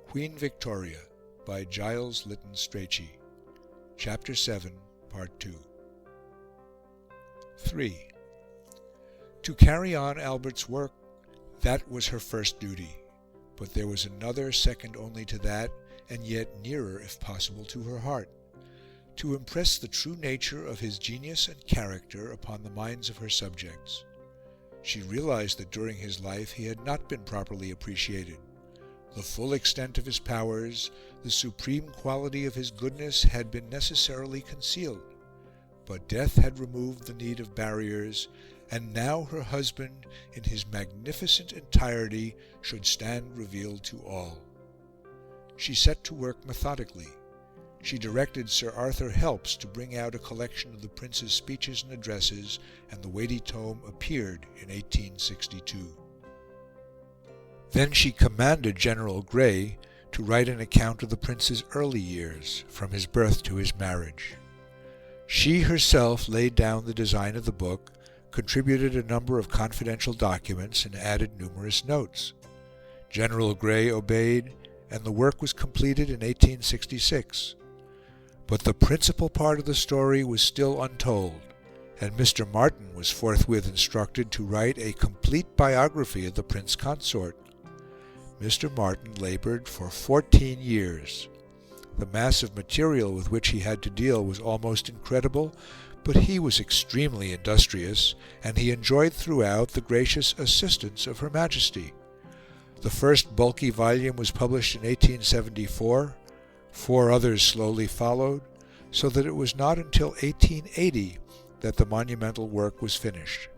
Queen Victoria by Giles Lytton Strachey. Chapter 7, Part-2. 3. To carry on Albert's work, that was her first duty, but there was another second only to that, and yet nearer, if possible, to her heart: to impress the true nature of his genius and character upon the minds of her subjects. She realized that during his life he had not been properly appreciated. The full extent of his powers, the supreme quality of his goodness had been necessarily concealed, but death had removed the need of barriers, and now her husband, in his magnificent entirety, should stand revealed to all. She set to work methodically. She directed Sir Arthur Helps to bring out a collection of the Prince's speeches and addresses, and the weighty tome appeared in 1862. Then she commanded General Grey to write an account of the Prince's early years, from his birth to his marriage. She herself laid down the design of the book, contributed a number of confidential documents, and added numerous notes. General Grey obeyed, and the work was completed in 1866. But the principal part of the story was still untold, and Mr. Martin was forthwith instructed to write a complete biography of the Prince Consort. Mr. Martin laboured for 14 years. The mass of material with which he had to deal was almost incredible, but he was extremely industrious, and he enjoyed throughout the gracious assistance of Her Majesty. The first bulky volume was published in 1874, 4 others slowly followed, so that it was not until 1880 that the monumental work was finished.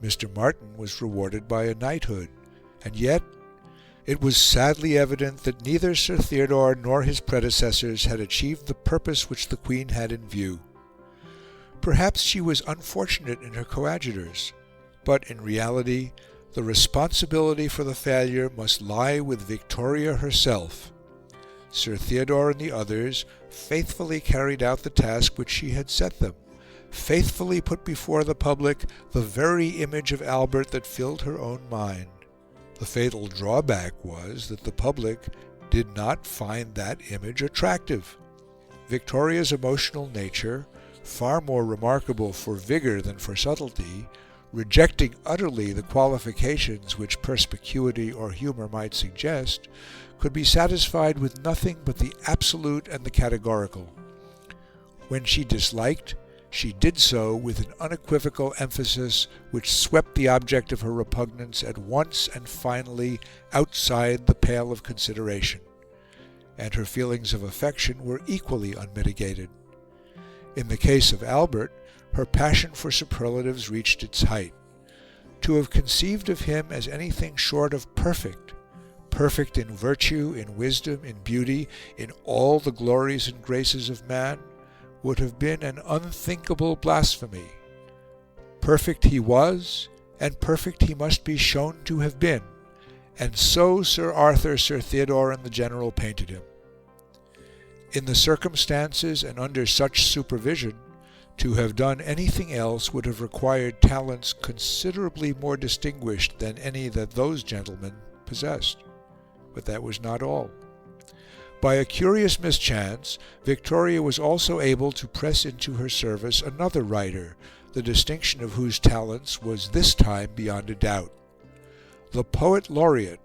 Mr. Martin was rewarded by a knighthood, and yet it was sadly evident that neither Sir Theodore nor his predecessors had achieved the purpose which the Queen had in view. Perhaps she was unfortunate in her coadjutors, but in reality the responsibility for the failure must lie with Victoria herself. Sir Theodore and the others faithfully carried out the task which she had set them, faithfully put before the public the very image of Albert that filled her own mind. The fatal drawback was that the public did not find that image attractive. Victoria's emotional nature, far more remarkable for vigour than for subtlety, rejecting utterly the qualifications which perspicuity or humour might suggest, could be satisfied with nothing but the absolute and the categorical. When she disliked, she did so with an unequivocal emphasis which swept the object of her repugnance at once and finally outside the pale of consideration, and her feelings of affection were equally unmitigated. In the case of Albert, her passion for superlatives reached its height. To have conceived of him as anything short of perfect in virtue, in wisdom, in beauty, in all the glories and graces of man, would have been an unthinkable blasphemy. Perfect he was, and perfect he must be shown to have been, and so Sir Arthur, Sir Theodore, and the General painted him. In the circumstances and under such supervision, to have done anything else would have required talents considerably more distinguished than any that those gentlemen possessed. But that was not all. By a curious mischance, Victoria was also able to press into her service another writer, the distinction of whose talents was this time beyond a doubt. The Poet Laureate,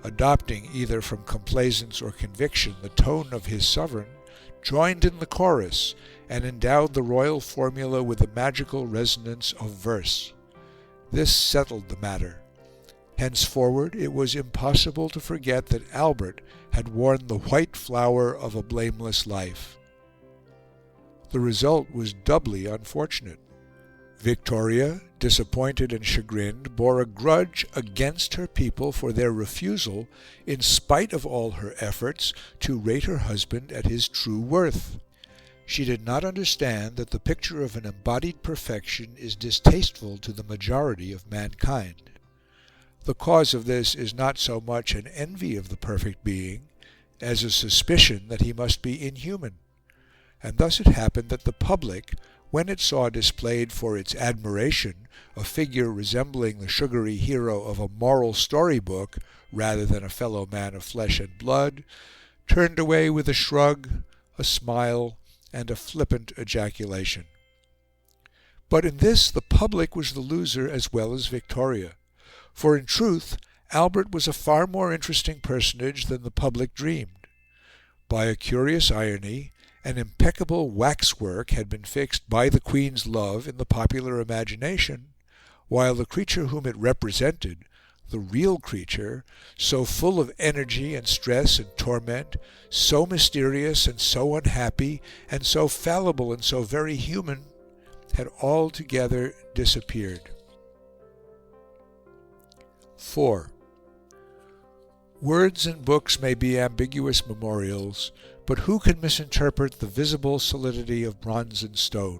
adopting either from complaisance or conviction the tone of his sovereign, joined in the chorus, and endowed the royal formula with the magical resonance of verse. This settled the matter. Henceforward it was impossible to forget that Albert had worn the white flower of a blameless life. The result was doubly unfortunate. Victoria, disappointed and chagrined, bore a grudge against her people for their refusal, in spite of all her efforts, to rate her husband at his true worth. She did not understand that the picture of an embodied perfection is distasteful to the majority of mankind. The cause of this is not so much an envy of the perfect being as a suspicion that he must be inhuman, and thus it happened that the public, when it saw displayed for its admiration a figure resembling the sugary hero of a moral storybook rather than a fellow man of flesh and blood, turned away with a shrug, a smile, and a flippant ejaculation. But in this the public was the loser as well as Victoria, for in truth Albert was a far more interesting personage than the public dreamed. By a curious irony, an impeccable waxwork had been fixed by the Queen's love in the popular imagination, while the creature whom it represented, the real creature, so full of energy and stress and torment, so mysterious and so unhappy, and so fallible and so very human, had altogether disappeared. 4. Words and books may be ambiguous memorials, but who can misinterpret the visible solidity of bronze and stone?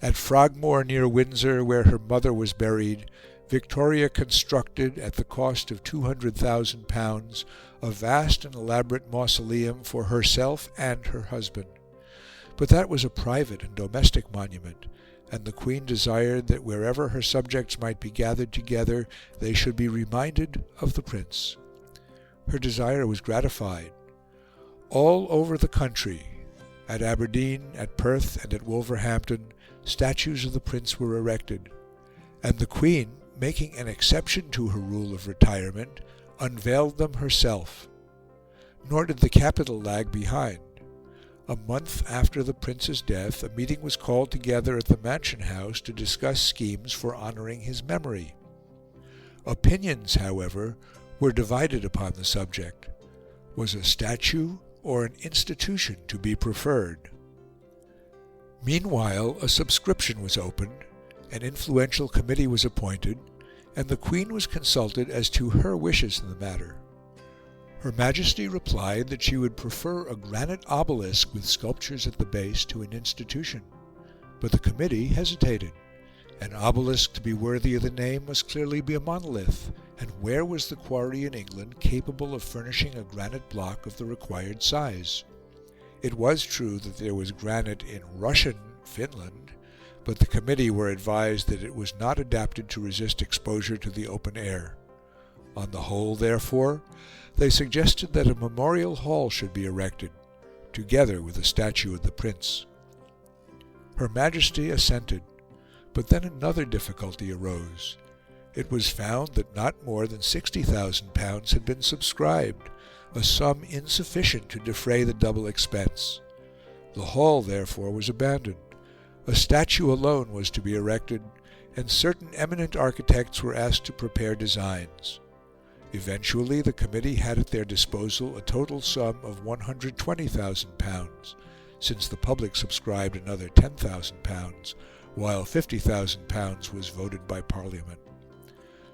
At Frogmore near Windsor, where her mother was buried, Victoria constructed, at the cost of £200,000, a vast and elaborate mausoleum for herself and her husband. But that was a private and domestic monument, and the Queen desired that wherever her subjects might be gathered together, they should be reminded of the Prince. Her desire was gratified. All over the country, at Aberdeen, at Perth, and at Wolverhampton, statues of the Prince were erected, and the Queen, making an exception to her rule of retirement, unveiled them herself. Nor did the capital lag behind. A month after the Prince's death, a meeting was called together at the Mansion House to discuss schemes for honouring his memory. Opinions, however, were divided upon the subject. Was a statue or an institution to be preferred? Meanwhile, a subscription was opened, an influential committee was appointed, and the Queen was consulted as to her wishes in the matter. Her Majesty replied that she would prefer a granite obelisk with sculptures at the base to an institution, but the committee hesitated. An obelisk to be worthy of the name must clearly be a monolith, and where was the quarry in England capable of furnishing a granite block of the required size? It was true that there was granite in Russian Finland, but the committee were advised that it was not adapted to resist exposure to the open air. On the whole, therefore, they suggested that a memorial hall should be erected, together with a statue of the Prince. Her Majesty assented, but then another difficulty arose. It was found that not more than £60,000 had been subscribed, a sum insufficient to defray the double expense. The hall, therefore, was abandoned. A statue alone was to be erected, and certain eminent architects were asked to prepare designs. Eventually, the committee had at their disposal a total sum of £120,000, since the public subscribed another £10,000, while £50,000 was voted by Parliament.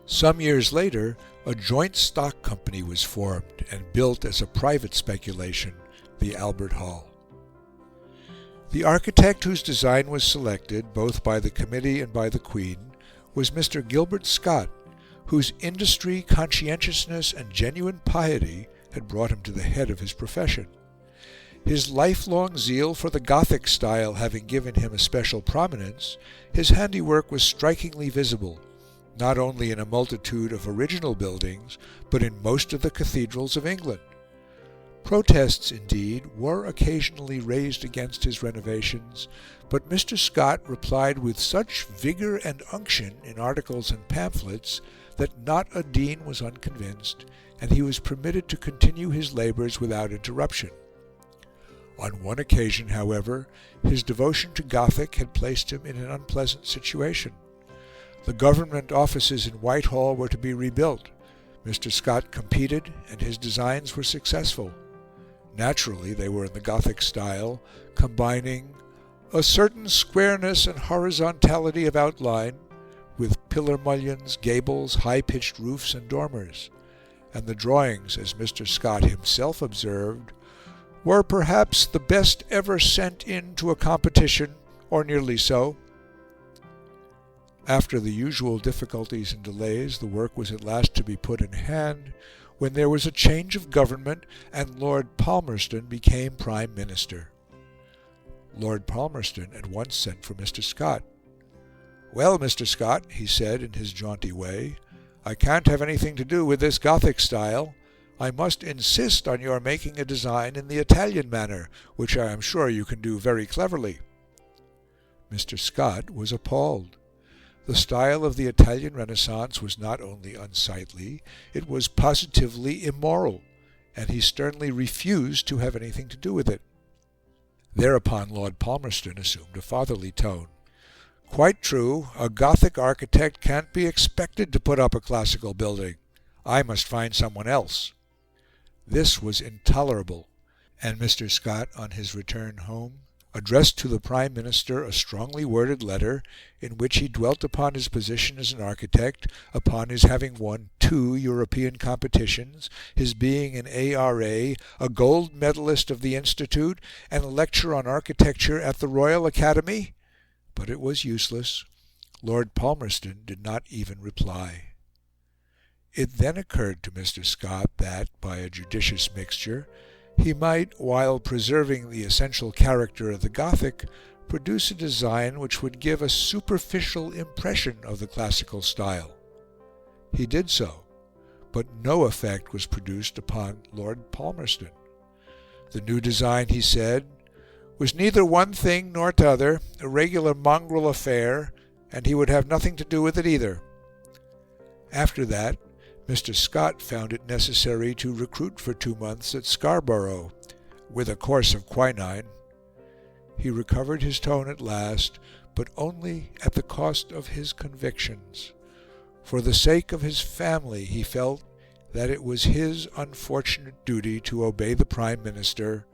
Some years later, a joint stock company was formed and built as a private speculation the Albert Hall. The architect whose design was selected, both by the committee and by the Queen, was Mr. Gilbert Scott, whose industry, conscientiousness, and genuine piety had brought him to the head of his profession. His lifelong zeal for the Gothic style having given him a special prominence, his handiwork was strikingly visible, not only in a multitude of original buildings, but in most of the cathedrals of England. Protests, indeed, were occasionally raised against his renovations, but Mr. Scott replied with such vigour and unction in articles and pamphlets that not a dean was unconvinced, and he was permitted to continue his labours without interruption. On one occasion, however, his devotion to Gothic had placed him in an unpleasant situation. The government offices in Whitehall were to be rebuilt. Mr. Scott competed, and his designs were successful. Naturally, they were in the Gothic style, combining a certain squareness and horizontality of outline with pillar mullions, gables, high-pitched roofs, and dormers. And the drawings, as Mr. Scott himself observed, were perhaps the best ever sent in to a competition, or nearly so. After the usual difficulties and delays, the work was at last to be put in hand, when there was a change of government and Lord Palmerston became Prime Minister. Lord Palmerston at once sent for Mr. Scott. "Well, Mr. Scott," he said in his jaunty way, "I can't have anything to do with this Gothic style. I must insist on your making a design in the Italian manner, which I am sure you can do very cleverly." Mr. Scott was appalled. The style of the Italian Renaissance was not only unsightly, it was positively immoral, and he sternly refused to have anything to do with it. Thereupon Lord Palmerston assumed a fatherly tone. "Quite true. A Gothic architect can't be expected to put up a classical building. I must find someone else." This was intolerable, and Mr. Scott, on his return home, addressed to the Prime Minister a strongly worded letter, in which he dwelt upon his position as an architect, upon his having won 2 European competitions, his being an A.R.A., a gold medalist of the Institute, and a lecturer on architecture at the Royal Academy. But it was useless. Lord Palmerston did not even reply. It then occurred to Mr. Scott that, by a judicious mixture, he might, while preserving the essential character of the Gothic, produce a design which would give a superficial impression of the classical style. He did so, but no effect was produced upon Lord Palmerston. The new design, he said, was neither one thing nor t'other, a regular mongrel affair, and he would have nothing to do with it either. After that, Mr. Scott found it necessary to recruit for 2 months at Scarborough, with a course of quinine. He recovered his tone at last, but only at the cost of his convictions. For the sake of his family, he felt that it was his unfortunate duty to obey the Prime Minister,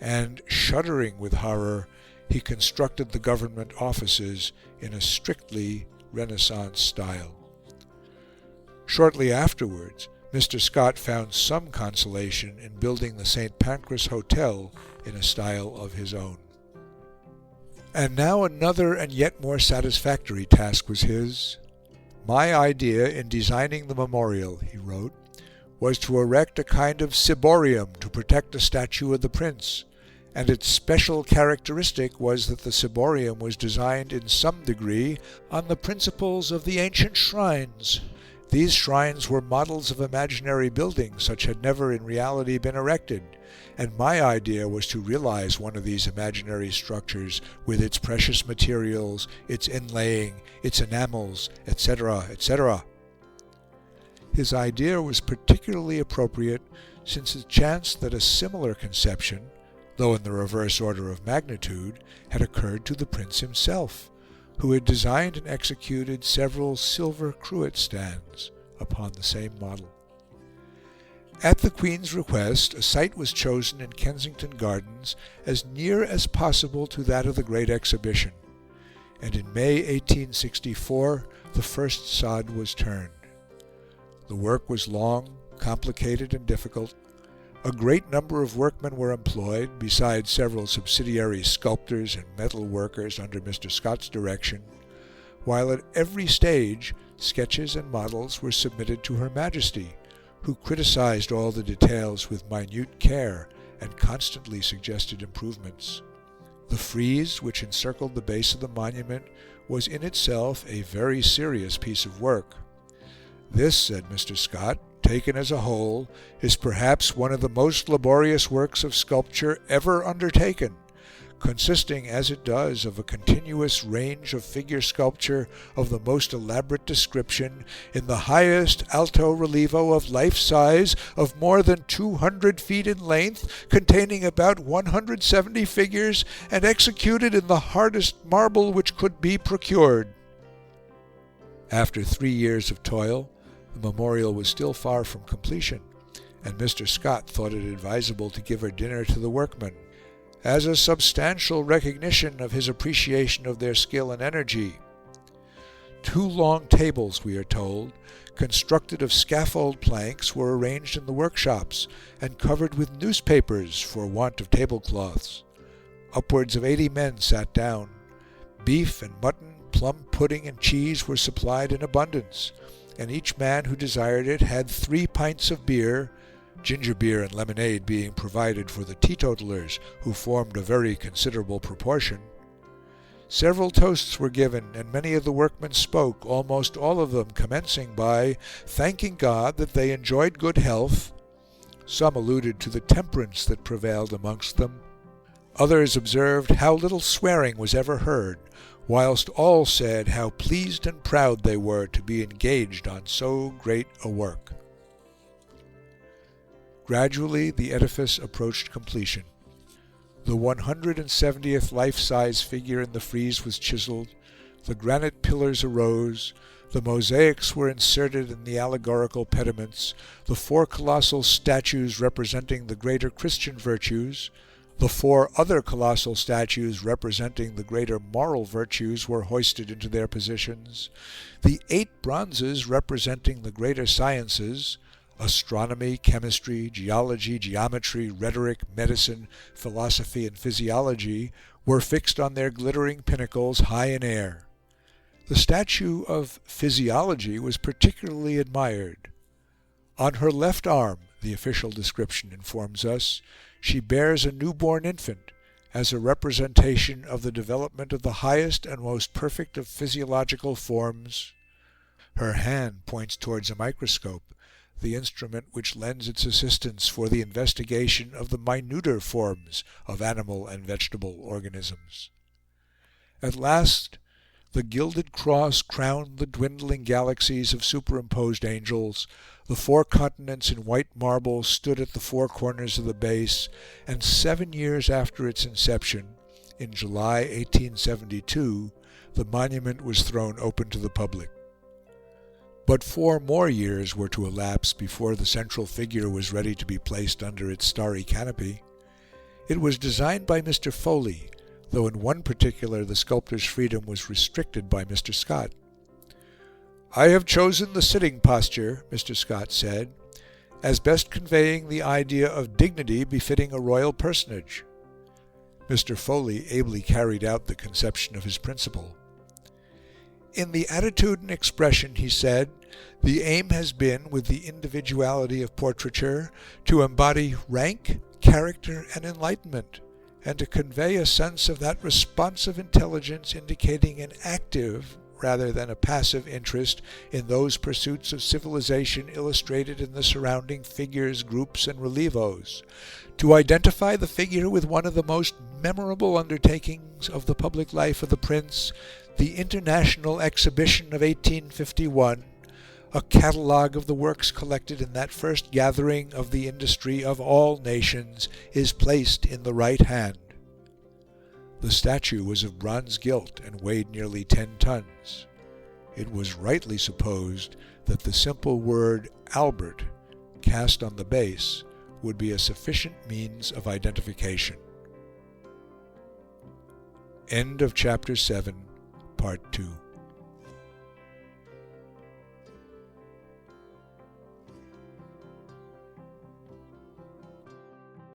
and, shuddering with horror, he constructed the government offices in a strictly Renaissance style. Shortly afterwards, Mr. Scott found some consolation in building the St. Pancras Hotel in a style of his own. And now another and yet more satisfactory task was his. "My idea in designing the memorial," he wrote, "was to erect a kind of ciborium to protect a statue of the Prince, and its special characteristic was that the ciborium was designed in some degree on the principles of the ancient shrines. These shrines were models of imaginary buildings such had never in reality been erected, and my idea was to realize one of these imaginary structures with its precious materials, its inlaying, its enamels, etc., etc." His idea was particularly appropriate, since it chanced that a similar conception, though in the reverse order of magnitude, had occurred to the Prince himself, who had designed and executed several silver cruet stands upon the same model. At the Queen's request, a site was chosen in Kensington Gardens as near as possible to that of the Great Exhibition, and in May 1864 the first sod was turned. The work was long, complicated, and difficult. A great number of workmen were employed, besides several subsidiary sculptors and metal workers under Mr. Scott's direction, while at every stage sketches and models were submitted to Her Majesty, who criticized all the details with minute care and constantly suggested improvements. The frieze which encircled the base of the monument was in itself a very serious piece of work. "This," said Mr. Scott, "taken as a whole, is perhaps one of the most laborious works of sculpture ever undertaken, consisting as it does of a continuous range of figure sculpture of the most elaborate description, in the highest alto relievo of life size, of more than 200 feet in length, containing about 170 figures, and executed in the hardest marble which could be procured." After 3 years of toil, the memorial was still far from completion, and Mr. Scott thought it advisable to give a dinner to the workmen, as a substantial recognition of his appreciation of their skill and energy. 2 long tables, we are told, constructed of scaffold planks, were arranged in the workshops, and covered with newspapers for want of tablecloths. Upwards of 80 men sat down. Beef and mutton, plum pudding and cheese were supplied in abundance, and each man who desired it had 3 pints of beer, ginger beer and lemonade being provided for the teetotalers, who formed a very considerable proportion. Several toasts were given, and many of the workmen spoke, almost all of them commencing by thanking God that they enjoyed good health. Some alluded to the temperance that prevailed amongst them. Others observed how little swearing was ever heard, whilst all said how pleased and proud they were to be engaged on so great a work. Gradually the edifice approached completion. The 170th life-size figure in the frieze was chiseled, the granite pillars arose, the mosaics were inserted in the allegorical pediments, the 4 colossal statues representing the greater Christian virtues, the 4 other colossal statues representing the greater moral virtues were hoisted into their positions, the 8 bronzes representing the greater sciences, astronomy, chemistry, geology, geometry, rhetoric, medicine, philosophy, and physiology, were fixed on their glittering pinnacles high in air. The statue of Physiology was particularly admired. On her left arm, the official description informs us, she bears a newborn infant, as a representation of the development of the highest and most perfect of physiological forms. Her hand points towards a microscope, the instrument which lends its assistance for the investigation of the minuter forms of animal and vegetable organisms. At last, the gilded cross crowned the dwindling galaxies of superimposed angels, the 4 continents in white marble stood at the 4 corners of the base, and 7 years after its inception, in July 1872, the monument was thrown open to the public. But 4 more years were to elapse before the central figure was ready to be placed under its starry canopy. It was designed by Mr. Foley, though in one particular the sculptor's freedom was restricted by Mr. Scott. "I have chosen the sitting posture," Mr. Scott said, "as best conveying the idea of dignity befitting a royal personage." Mr. Foley ably carried out the conception of his principal. "In the attitude and expression," he said, "the aim has been, with the individuality of portraiture, to embody rank, character, and enlightenment, and to convey a sense of that responsive intelligence indicating an active rather than a passive interest in those pursuits of civilization illustrated in the surrounding figures, groups, and relievos, to identify the figure with one of the most memorable undertakings of the public life of the Prince, the International Exhibition of 1851, a catalogue of the works collected in that first gathering of the industry of all nations, is placed in the right hand." The statue was of bronze gilt and weighed nearly 10 tons. It was rightly supposed that the simple word Albert, cast on the base, would be a sufficient means of identification. End of Chapter 7, Part 2.